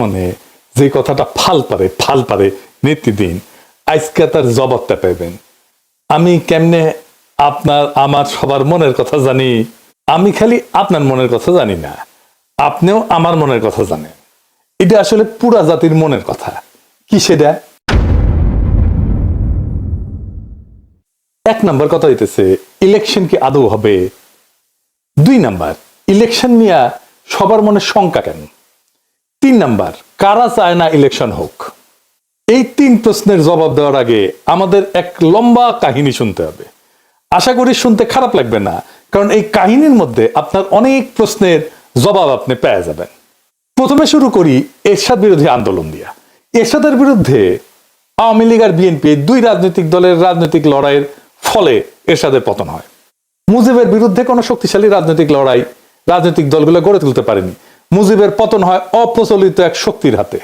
মানে যে কথাটা ফাল পারে নিত্যদিন, আজকে তার জবাবটা পাইবেন। আমি কেমনে আপনার আমার সবার মনের কথা জানি? আমি খালি আপনার মনের কথা জানি না, আপনিও আমার মনের কথা জানেন। এটা আসলে পুরা জাতির মনের কথা। কি সেটা? এক নাম্বার কথা হইতেছে ইলেকশন কি আদৌ হবে। 2 নাম্বার, ইলেকশন নিয়ে সবার মনে শঙ্কা কেন। 3 নাম্বার, কারা চায় না ইলেকশন হোক। এই 3 প্রশ্নের জবাব দেওয়ার আগে আমাদের এক লম্বা কাহিনী শুনতে হবে। আশা করি শুনতে খারাপ লাগবে না, কারণ এই কাহিনীর মধ্যে আপনার অনেক প্রশ্নের জবাব আপনি পেয়ে যাবেন। প্রথমে শুরু করি এরশাদ বিরোধী আন্দোলন দিয়া। এরশাদের বিরুদ্ধে আওয়ামী লীগ আর বিএনপি 2 রাজনৈতিক দলের রাজনৈতিক লড়াইয়ের ফলে এরশাদের পতন হয়। মুজিবের বিরুদ্ধে কোনো শক্তিশালী রাজনৈতিক লড়াই রাজনৈতিক দলগুলো গড়ে তুলতে পারেনি। মুজিবের পতন হয় অপ্রচলিত এক শক্তির হাতে।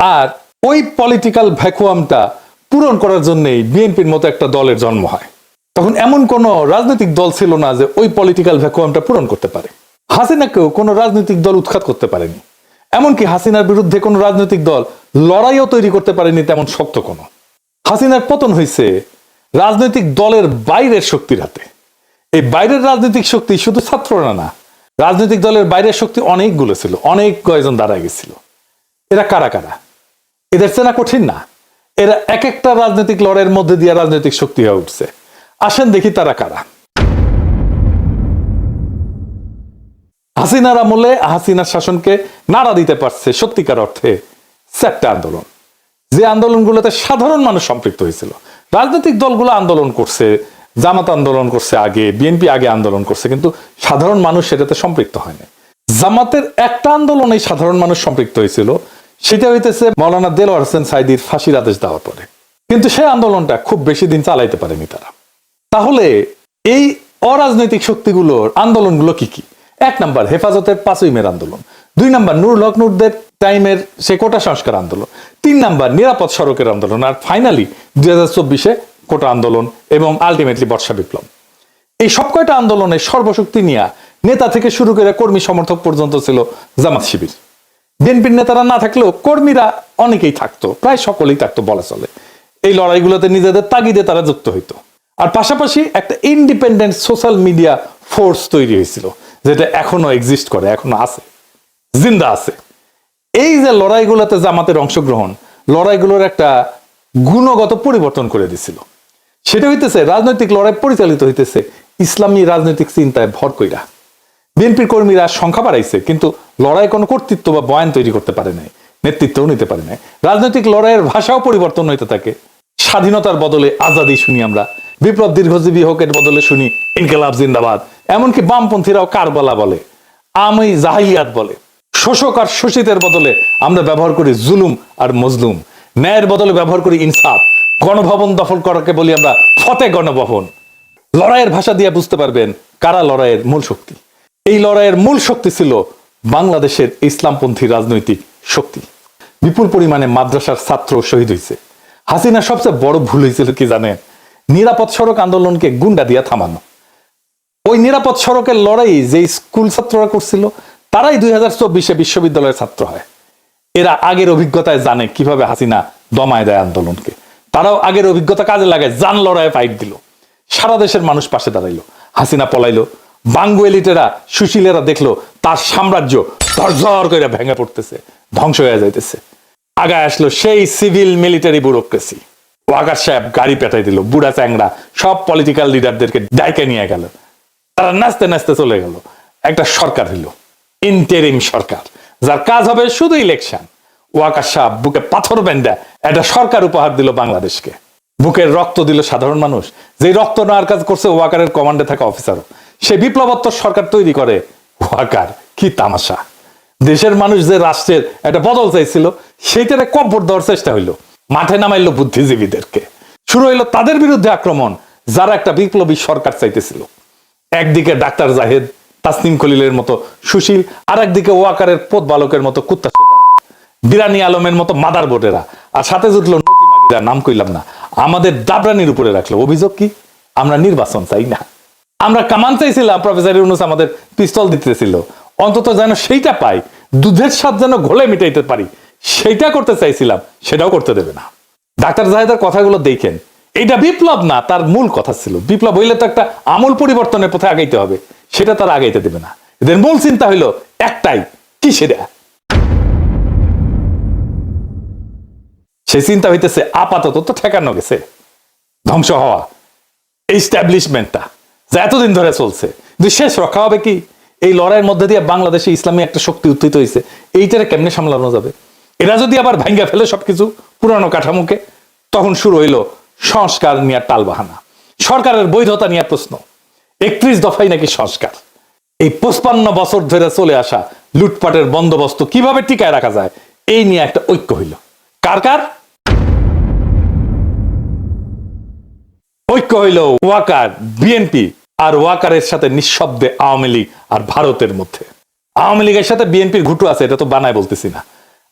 আর ওই পলিটিক্যাল ভ্যাকুয়ামটা পূরণ করার জন্যই বিএনপির মতো একটা দলের জন্ম হয়। তখন এমন কোন রাজনৈতিক দল ছিল না যে ওই পলিটিক্যাল ভ্যাকুয়ামটা পূরণ করতে পারে। হাসিনাকেও কোনো রাজনৈতিক দল উৎখাত করতে পারেনি। এমনকি হাসিনার বিরুদ্ধে কোনো রাজনৈতিক দল লড়াইও তৈরি করতে পারেনি তেমন শক্ত কোনো। হাসিনার পতন হয়েছে রাজনৈতিক দলের বাইরের শক্তির হাতে। এই বাইরের রাজনৈতিক শক্তি শুধু ছাত্ররা না, রাজনৈতিক দলের বাইরের শক্তি অনেকগুলো ছিল, অনেক কয়েকজন দাঁড়ায় গেছিল। এরা কারা কারা? এদের চেনা কঠিন না। এরা এক একটা রাজনৈতিক লড়াইয়ের মধ্যে দিয়ে রাজনৈতিক শক্তি হয়ে উঠছে। আসেন দেখি তারা কারা। হাসিনার আমলে হাসিনার শাসনকে নাড়া দিতে পারছে সত্যিকার অর্থে 4টা আন্দোলন, যে আন্দোলনগুলোতে সাধারণ মানুষ সম্পৃক্ত হয়েছিল। রাজনৈতিক দলগুলো আন্দোলন করছে, জামাত আন্দোলন করছে আগে, বিএনপি আগে আন্দোলন করছে, কিন্তু সাধারণ মানুষ সেটাতে সম্পৃক্ত হয়নি। জামাতের একটা আন্দোলনে সাধারণ মানুষ সম্পৃক্ত হয়েছিল, সেটা হইতেছে মাওলানা দেলোয়ার হোসেন সাঈদীর ফাঁসির আদেশ দেওয়ার পরে। কিন্তু সেই আন্দোলনটা খুব বেশি দিন চালাইতে পারেনি তারা। তাহলে এই অরাজনৈতিক শক্তিগুলোর আন্দোলনগুলো কি কি? 1 নাম্বার হেফাজতের 5ই মের আন্দোলন। 2 নাম্বার নুরুল হক নুরদের টাইমের সে কোটা সংস্কার আন্দোলন। 3 নাম্বার নিরাপদ সড়কের আন্দোলন। আর ফাইনালি 2024-এ কোটা আন্দোলন এবং আলটিমেটলি বর্ষা বিপ্লব। এই সব কয়টা আন্দোলনের সর্বশক্তি নিয়ে নেতা থেকে শুরু করে কর্মী সমর্থক পর্যন্ত ছিল জামাত শিবির। বিএনপির নেতারা না থাকলেও কর্মীরা অনেকেই থাকতো, প্রায় সকলেই থাকতো বলা চলে। এই লড়াইগুলোতে নিজেদের তাগিদে তারা যুক্ত হইতো। আর পাশাপাশি একটা ইন্ডিপেন্ডেন্ট সোশ্যাল মিডিয়া ফোর্স তৈরি হয়েছিল, যেটা এখনো এক্সিস্ট করে, এখনো আছে, জিন্দা আছে। এই যে লড়াইগুলোতে জামাতের অংশগ্রহণ, লড়াইগুলোর একটা গুণগত পরিবর্তন করে দিছিল। সেটা হইতেছে রাজনৈতিক লড়াই পরিচালিত হইতেছে ইসলামী রাজনৈতিক চিন্তায় ভর কইরা। বিএনপির কর্মীরা সংখ্যা বাড়াইছে, কিন্তু লড়াই কোনো কর্তৃত্ব বা বয়ান তৈরি করতে পারে নাই, নেতৃত্বও নিতে পারে নাই। রাজনৈতিক লড়াইয়ের ভাষাও পরিবর্তন হইতে থাকে। স্বাধীনতার বদলে আজাদি শুনি আমরা, বিপ্লব দীর্ঘজীবী হোকের বদলে শুনি ইনকিলাব জিন্দাবাদ। এমনকি বামপন্থীরাও কারবালা বলে, আমি জাহিলিয়াত বলে। শোষক আর শোষিতের বদলে আমরা ব্যবহার করি জুলুম আর মজলুম। ন্যায়ের বদলে ব্যবহার করি ইনসাফ। গণভবন দখল করাকে বলি আমরা ফতে গণভবন। লড়াইয়ের ভাষা দিয়ে বুঝতে পারবেন কারা লড়াইয়ের মূল শক্তি। এই লড়াইয়ের মূল শক্তি ছিল বাংলাদেশের ইসলামপন্থী রাজনৈতিক শক্তি। বিপুল পরিমাণে মাদ্রাসার ছাত্র শহীদ হয়েছে। হাসিনা সবচেয়ে বড় ভুল হয়েছিল কি জানেন? নিরাপদ সড়ক আন্দোলনকে গুন্ডা দিয়ে থামানো। ওই নিরাপদ সড়কের লড়াই যে স্কুল ছাত্ররা করছিল, তারাই 2024-এ বিশ্ববিদ্যালয়ের ছাত্র হয়। এরা আগের অভিজ্ঞতায় জানে কিভাবে হাসিনা দমায় দেয় আন্দোলনকে। তারাও আগের অভিজ্ঞতা কাজে লাগায় জান লড়াইয়ে ফাইট দিল। সারা দেশের মানুষ পাশে দাঁড়াইলো। হাসিনা পলাইলো। বাঙ্গু এলিটেরা, সুশীলেরা দেখলো তার সাম্রাজ্য ধরঝর করে ভেঙে পড়তেছে, ধ্বংস হয়ে যাইতেছে। আগায় আসলো সেই সিভিল মিলিটারি ব্যুরোক্রেসি। ওয়াকার সাহেব গাড়ি পেটাই দিল, বুড়া চ্যাংড়া সব পলিটিক্যাল লিডারদেরকে ডাইকে নিয়ে গেল। তারা নাচতে নাচতে চলে গেল। একটা সরকার হইল, ইন্টারিম সরকার, যার কাজ হবে শুধু ইলেকশন। ওয়াকার সাহেব বুকে পাথর বেঁধে একটা সরকার উপহার দিল বাংলাদেশকে। বুকের রক্ত দিল সাধারণ মানুষ, যে রক্ত নেওয়ার কাজ করছে ওয়াকারের কমান্ডে থাকা অফিসারও। সে বিপ্লবোত্তর সরকার তৈরি করে ওয়াকার। কি তামাশা! দেশের মানুষ যে রাষ্ট্রের একটা বদল চাইছিল, সেইটারে কব্বর দেওয়ার চেষ্টা হইলো। মাঠে নামাইলো বুদ্ধিজীবীদেরকে। শুরু হইলো তাদের বিরুদ্ধে আক্রমণ, যারা একটা বিপ্লবী সরকার চাইতেছিল। একদিকে ডাক্তার জাহেদ, তাসনিম খলিলের মতো সুশীল, আর একদিকে ওয়াকারের পোত বালকের মতো কুত্তা, বিরানি আলমের মতো মাদার বোর্ডেরা, আর সাথে জুটলো নতি মাগিরা, নাম কইলাম না, আমাদের দাবরানির উপরে রাখলো। অভিযোগ কি? আমরা নির্বাচন চাই না। আমরা কামান চাইছিলাম, প্রফেসর ইউনূস আমাদের পিস্তল দিতেছিল, অন্তত যেন সেইটা পাই, দুধের স্বাদ যেন ঘোলে মিটাইতে পারি, সেটা করতে চাইছিলাম, সেটাও করতে দেবে না। ডাক্তার জাহেদের কথাগুলো দেখেন, এটা বিপ্লব না, তার মূল কথা ছিল বিপ্লব হইলে তো একটা আমূল পরিবর্তনের পথে আগাইতে হবে, সেটা তারা আগাইতে দেবে না। এদের মূল চিন্তা হইলো একটাই, কি সেটা? সেই চিন্তা হইতেছে আপাতত তো ঠেকানো গেছে, ধ্বংস হওয়া এস্টাবলিশমেন্টটা যা এতদিন ধরে চলছে, কিন্তু শেষ রক্ষা হবে কি? এই লড়াইয়ের মধ্যে দিয়ে বাংলাদেশে ইসলামী একটা শক্তি উত্থিত হয়েছে, এইটারে কেমনে সামলানো যাবে? এরা যদি আবার ভাঙ্গা ফেলে সবকিছু পুরানো কাঠামোকে, তখন শুরু হইলো সংস্কার নিয়ে টালবাহানা, সরকারের বৈধতা নিয়ে প্রশ্ন। 31 দফায় নাকি সংস্কার। এই 55 বছর ধরে চলে আসা লুটপাটের বন্দোবস্ত কিভাবে টিকায় রাখা যায়, এই নিয়ে একটা ঐক্য হইল। কার কার ঐক্য হইল? ওয়াকার, বিএনপি আর ওয়াকারের সাথে নিঃশব্দে আওয়ামী লীগ আর ভারতের মধ্যে। আওয়ামী লীগের সাথে বিএনপির ঘুটু আছে, এটা তো বানায় বলতেছি না।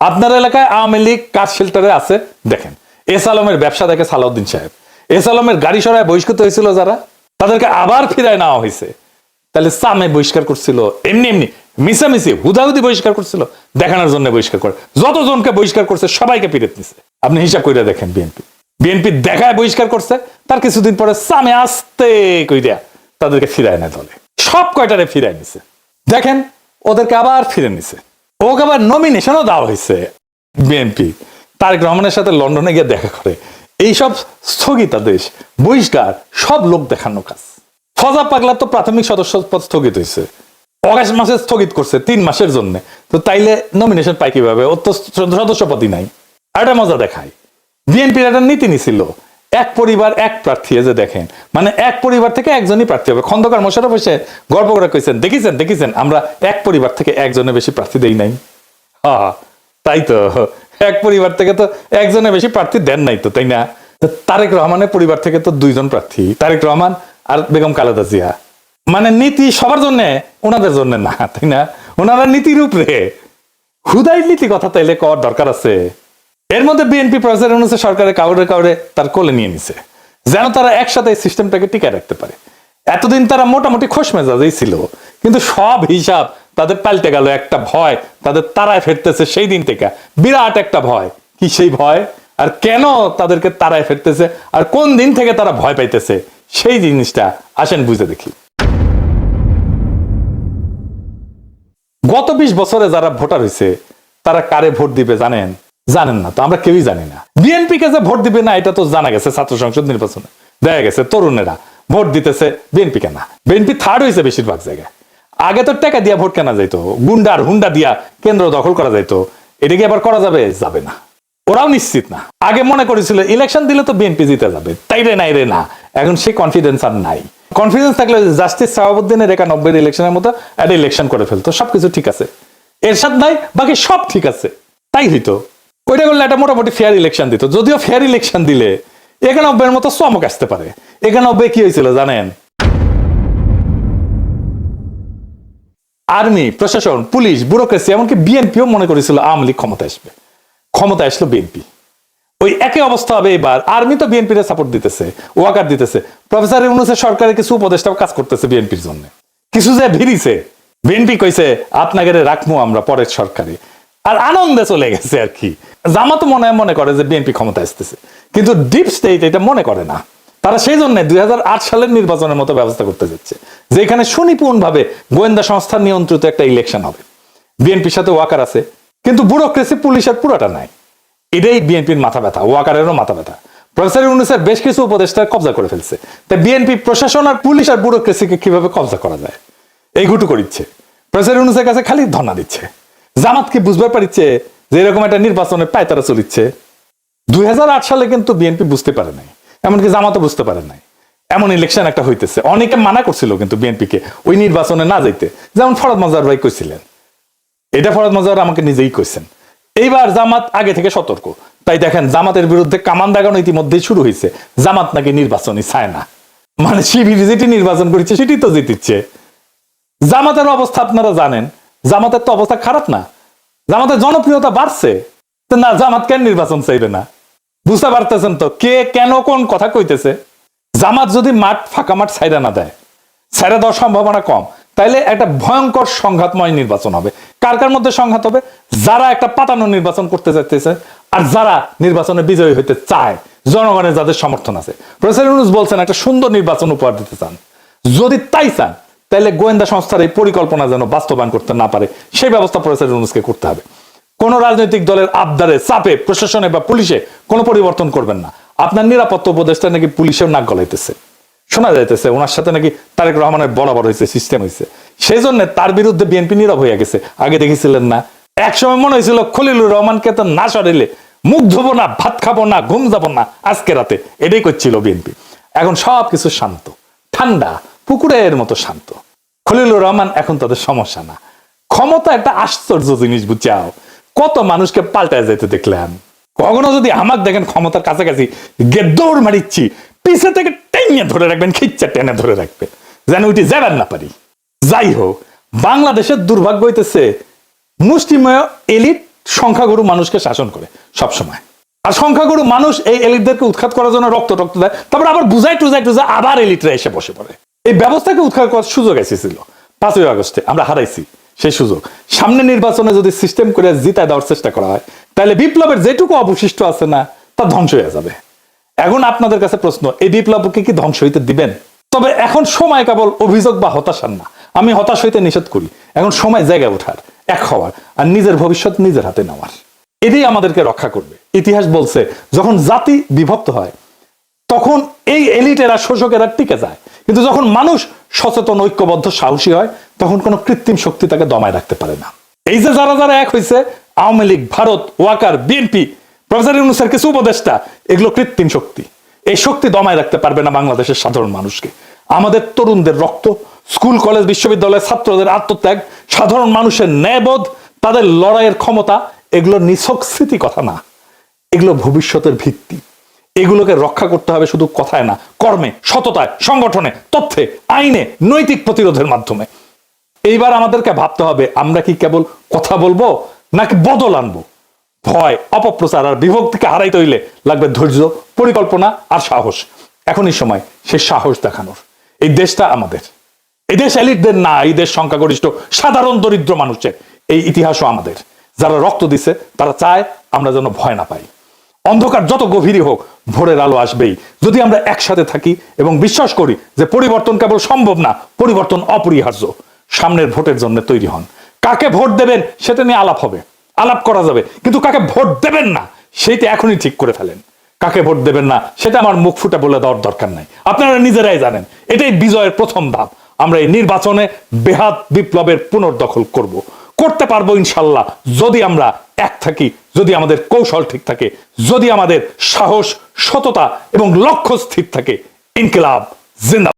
আপনার এলাকায় আওয়ামী লীগ কাজ শেল্টারে আছে, দেখেন। এস আলমের ব্যবসা দেখে সালাউদ্দিন সাহেব, এস আলমের গাড়ি সরায় বহিষ্কৃত হয়েছিল যারা, তাদেরকে আবার ফিরায় নেওয়া হয়েছে। তাহলে সামে বহিষ্কার করছিল, এমনি এমনি মিশামিশি হুদাহুদি বহিষ্কার করছিল, দেখানোর জন্য বহিষ্কার করে। যতজনকে বহিষ্কার করছে সবাইকে ফিরে নিছে। আপনি হিসাব করে দেখেন, বিএনপি দেখায় বহিষ্কার করছে, তার কিছুদিন পরে সামে আসতে কইরা তাদেরকে ফিরায় না দলে, সব কয়টারে ফিরায় নিছে। দেখেন ওদেরকে আবার ফিরে নিছে, ওকে আবার নমিনেশনও দেওয়া হয়েছে। বিএনপি তারেক রহমানের সাথে লন্ডনে গিয়ে দেখা করে। এইসব স্থগিতাদেশ, বহিষ্কার সব লোক দেখানো কাজ। ফজা পাগলার তো প্রাথমিক সদস্য পদ স্থগিত হয়েছে, অগাস্ট মাসে স্থগিত করছে 3 মাসের জন্য। তো তাইলে নমিনেশন পাই কিভাবে? ওর তো সদস্যপদই নাই। একটা মজা দেখায়, বিএনপির একটা নীতি নিছিল এক পরিবার এক প্রার্থী। যে দেখেন, মানে এক পরিবার থেকে একজনই প্রার্থী হবে। খন্দকার মোশাররফ এসে গর্ব করে কইছেন, দেখেছেন আমরা এক পরিবার থেকে একজনের বেশি প্রার্থী দেই নাই। হ্যাঁ তাই তো, এক পরিবার থেকে তো একজনের বেশি প্রার্থী দেন নাই তো, তাই না? তারেক রহমানের পরিবার থেকে তো 2 জন প্রার্থী, তারেক রহমান আর বেগম খালেদা জিয়া। মানে নীতি সবার জন্য, ওনাদের জন্য না, তাই না? ওনারা নীতির উপরে হুদাই নীতি কথা তাইলে কর দরকার আছে। এর মধ্যে বিএনপি প্রফেসর ইউনূসের সরকারে কাউরে তার কোলে নিয়ে নিছে, যেন তারা একসাথে সিস্টেমটাকে টিকে রাখতে পারে। এতদিন তারা মোটামুটি খোশ মেজাজেই ছিল, কিন্তু সব হিসাব তাদের পাল্টে গেল। একটা ভয় তাদের তারায় ফেরতেছে সেই দিন থেকে, বিরাট একটা ভয়। কি সেই ভয়? আর কেন তাদেরকে তারায় ফেরতেছে, আর কোন দিন থেকে তারা ভয় পাইতেছে, সেই জিনিসটা আসেন বুঝে দেখি। গত 20 বছরে যারা ভোটার হয়েছে, তারা কারে ভোট দিবে জানেন? জানেন না তো, আমরা কেউই জানি না। বিএনপি কে যে ভোট দিবে না, এটা তো জানা গেছে। ছাত্র সংসদ নির্বাচনে দেখা গেছে তরুণেরা ভোট দিতেছে বিএনপি কেনা। বিএনপি থার্ড হয়েছে বেশিরভাগ জায়গায়। আগে তো টাকা দিয়া ভোট কেনা যাইতো, গুন্ডার হুন্ডা দিয়া কেন্দ্র দখল করা যাইতো। এটা কি আবার করা যাবে? যাবে না। ওরাও নিশ্চিত না। আগে মনে করেছিল ইলেকশন দিলে তো বিএনপি জিতে যাবে, তাই রে নাই রে না। এখন সেই কনফিডেন্স আর নাই। কনফিডেন্স থাকলে জাস্টিস শাহাবুদ্দিনের 91 ইলেকশনের মতো একটা ইলেকশন করে ফেলতো, সবকিছু ঠিক আছে। এরশাদ নাই, বাকি সব ঠিক আছে, তাই হইতো। ওইটা করলে একটা মোটামুটি ফেয়ার ইলেকশন দিত। যদিও ফেয়ার ইলেকশন দিলে 91 মতো চমক আসতে পারে। 91 কি হয়েছিল জানেন? আর্মি, প্রশাসন, পুলিশ, ব্যুরোক্রেসি, এমনকি বিএনপিও মনে করেছিল আওয়ামী লীগ ক্ষমতা আসবে। ক্ষমতা আসলো বিএনপি। ওই একই অবস্থা হবে এবার। আর্মি তো বিএনপির সাপোর্ট দিতেছে, ওয়াকার দিতেছে। প্রফেসর ইউনূসের সরকারের কিছু উপদেষ্টাও কাজ করতেছে বিএনপির জন্য। কিছু যে ভিড়িছে, বিএনপি কইছে আপনাকে রাখবো আমরা পরের সরকারে, আর আনন্দে চলে গেছে আর কি। জামাত মনে করে যে বিএনপি ক্ষমতা আসতেছে, কিন্তু ডিপ স্টেট এটা মনে করে না। তারা সেই জন্য 2008 সালের নির্বাচনের মতো ব্যবস্থা করতে যাচ্ছে, যেখানে সুনিপুণ ভাবে গোয়েন্দা সংস্থার নিয়ন্ত্রিত একটা ইলেকশন হবে। বিএনপির সাথে ওয়াকার আছে, কিন্তু ব্যুরোক্রেসি পুলিশের পুরোটা নাই। এটাই বিএনপির মাথা ব্যথা, ওয়াকারেরও মাথা ব্যথা। প্রফেসর ইউনূসের বেশ কিছু উপদেষ্টা কবজা করে ফেলছে। তাই বিএনপি প্রশাসন আর পুলিশ আর ব্যুরোক্রেসিকে কিভাবে কবজা করা যায়, এই ঘুটু করিচ্ছে। প্রফেসর ইউনূসের কাছে খালি ধর্ণা দিচ্ছে। জামাত কি বুঝতে পারছে যে এরকম একটা নির্বাচনের পায়তারা চলিচ্ছে? 2008 সালে কিন্তু বিএনপি বুঝতে পারে নাই, এমনকি জামাতও বুঝতে পারে নাই এমন ইলেকশন একটা হইতেছে। অনেকে মানা করছিল কিন্তু বিএনপিকে ওই নির্বাচনে না যাইতে, যেমন ফরহাদ মজহার ভাই কইছিলেন। এটা ফরহাদ মজহার আমাকে নিজেই কইছেন। এইবার জামাত আগে থেকে সতর্ক। তাই দেখেন জামাতের বিরুদ্ধে কামান দাগানো ইতিমধ্যেই শুরু হয়েছে। জামাত নাকি নির্বাচনই চায় না, মানে শিবির যেটি নির্বাচন করেছে সেটি তো জিতিচ্ছে। জামাতের অবস্থা আপনারা জানেন, জামাতের তো অবস্থা খারাপ না, জামাতের জনপ্রিয়তা বাড়ছে। না, জামাত কেন নির্বাচন চাইবে না? বুঝতে পারতেছেন তো কে কেন কোন কথা কইতেছে। জামাত যদি মাঠ ফাঁকা মাঠ ছাইরা না দেয়, ছাইরা দেওয়ার সম্ভাবনা কম, তাইলে একটা ভয়ঙ্কর সংঘাতময় নির্বাচন হবে। কার কার মধ্যে সংঘাত হবে? যারা একটা পাতানো নির্বাচন করতে চাইতেছে আর যারা নির্বাচনে বিজয়ী হইতে চায়, জনগণের যাদের সমর্থন আছে। প্রফেসর ইউনূস বলছেন একটা সুন্দর নির্বাচন উপহার দিতে চান। যদি তাই চান তাহলে গোয়েন্দা সংস্থার এই পরিকল্পনা যেন বাস্তবায়ন করতে না পারে সেই ব্যবস্থা প্রফেসর ইউনূসকে করতে হবে। কোন রাজনৈতিক দলের আবদারে, চাপে, প্রশাসনে বা পুলিশে কোনো পরিবর্তন করবেন না। আপনার নিরাপত্তা উপদেষ্টা নাকি পুলিশের নাক গলাইতেছে, শোনা যাইতেছে ওনার সাথে নাকি তারেক রহমানের বরাবর হয়েছে, সিস্টেম হয়েছে। সেই জন্য তার বিরুদ্ধে বিএনপি নীরব হয়ে গেছে। আগে দেখেছিলেন না, একসময় মনে হয়েছিল খলিলুর রহমানকে তো না সরাইলে মুখ ধোবো না, ভাত খাবো না, ঘুম যাবো না আজকে রাতে, এটাই করছিল বিএনপি। এখন সবকিছু শান্ত, ঠান্ডা, পুকুরের মতো শান্ত। খলিলুর রহমান এখন তাদের সমস্যা না। ক্ষমতা একটা আশ্চর্য জিনিস, বুঝাও কত মানুষকে পাল্টায় যেতে দেখলাম। কখনো যদি আমাকে দেখেন ক্ষমতার কাছাকাছি দৌড় মারিচ্ছি, পিছে থেকে টেনে ধরে রাখবেন, খিচ্চা টেনে ধরে রাখবেন যেন ওইটি যাবেন না পারি। যাই হোক, বাংলাদেশের দুর্ভাগ্য হইতেছে মুষ্টিমেয় এলিট সংখ্যাগুরু মানুষকে শাসন করে সব সময়। আর সংখ্যাগুরু মানুষ এই এলিটদেরকে উৎখাত করার জন্য রক্ত দেয়, তারপর আবার বুঝাই টুজাই আবার এলিটরা এসে বসে পড়ে। এই ব্যবস্থাকে উৎখাত করার সুযোগ এসেছিল 5ই আগস্টে, আমরা হারাইছি সেই সুযোগ। সামনে নির্বাচনে যদি সিস্টেম করে জিতায় দেওয়ার চেষ্টা করা হয় তাহলে বিপ্লবের যেটুকু অবশিষ্ট আছে না তা ধ্বংস হয়ে যাবে। এখন আপনাদের কাছে প্রশ্ন, এই বিপ্লবকে কি ধ্বংস হইতে দিবেন? তবে এখন সময় কেবল অভিযোগ বা হতাশার না, আমি হতাশ হইতে নিষেধ করি। এখন সময় জায়গায় ওঠার, এক হওয়ার আর নিজের ভবিষ্যৎ নিজের হাতে নেওয়ার। এটাই আমাদেরকে রক্ষা করবে। ইতিহাস বলছে যখন জাতি বিভক্ত হয় তখন এই এলিটেরা, শোষকেরা টিকে যায়, কিন্তু যখন মানুষ সচেতন, ঐক্যবদ্ধ, সাহসী হয় তখন কোনো কৃত্রিম শক্তি তাকে দমায় রাখতে পারে না। এই যে যারা যারা এক হয়েছে, আওয়ামী লীগ, ভারত, ওয়াকার, বিএনপি, প্রফেসর ইউনূসের কিছু উপদেষ্টা, এগুলো কৃত্রিম শক্তি। এই শক্তি দমায় রাখতে পারবে না বাংলাদেশের সাধারণ মানুষকে। আমাদের তরুণদের রক্ত, স্কুল কলেজ বিশ্ববিদ্যালয়ের ছাত্রদের আত্মত্যাগ, সাধারণ মানুষের ন্যায়বোধ, তাদের লড়াইয়ের ক্ষমতা, এগুলো নিছক স্মৃতি কথা না, এগুলো ভবিষ্যতের ভিত্তি। এগুলোকে রক্ষা করতে হবে শুধু কথায় না, কর্মে, সততায়, সংগঠনে, তথ্যে, আইনে, নৈতিক প্রতিরোধের মাধ্যমে। এইবার আমাদেরকে ভাবতে হবে আমরা কি কেবল কথা বলবো নাকি বদল আনবো। ভয়, অপপ্রচার আর বিভক্তিকে হারাইতে হইলে লাগবে ধৈর্য, পরিকল্পনা আর সাহস। এখনই সময় সেই সাহস দেখানোর। এই দেশটা আমাদের, এই দেশ এলিটদের না, এই দেশ সংখ্যাগরিষ্ঠ সাধারণ দরিদ্র মানুষের। এই ইতিহাসও আমাদের। যারা রক্ত দিছে তারা চায় আমরা যেন ভয় না পাই। অন্ধকার যত গভীরই হোক, ভোরের আলো আসবেই যদি আমরা একসাথে থাকি এবং বিশ্বাস করি যে পরিবর্তন কেবল সম্ভব না, পরিবর্তন অপরিহার্য। সামনের ভোটের জন্য তৈরি হন। কাকে ভোট দেবেন সেটা নিয়ে আলাপ হবে, আলাপ করা যাবে, কিন্তু কাকে ভোট দেবেন না সেইটা এখনই ঠিক করে ফেলেন। কাকে ভোট দেবেন না সেটা আমার মুখ ফুটে বলে দেওয়ার দরকার নাই, আপনারা নিজেরাই জানেন। এটাই বিজয়ের প্রথম ধাপ। আমরা এই নির্বাচনে বেহাত বিপ্লবের পুনর্দখল করতে পারবো ইনশাল্লাহ, যদি আমরা এক থাকি, যদি আমাদের কৌশল ঠিক থাকে, যদি আমাদের সাহস, সততা এবং লক্ষ্য স্থির থাকে। ইনকিলাব জিন্দাবাদ।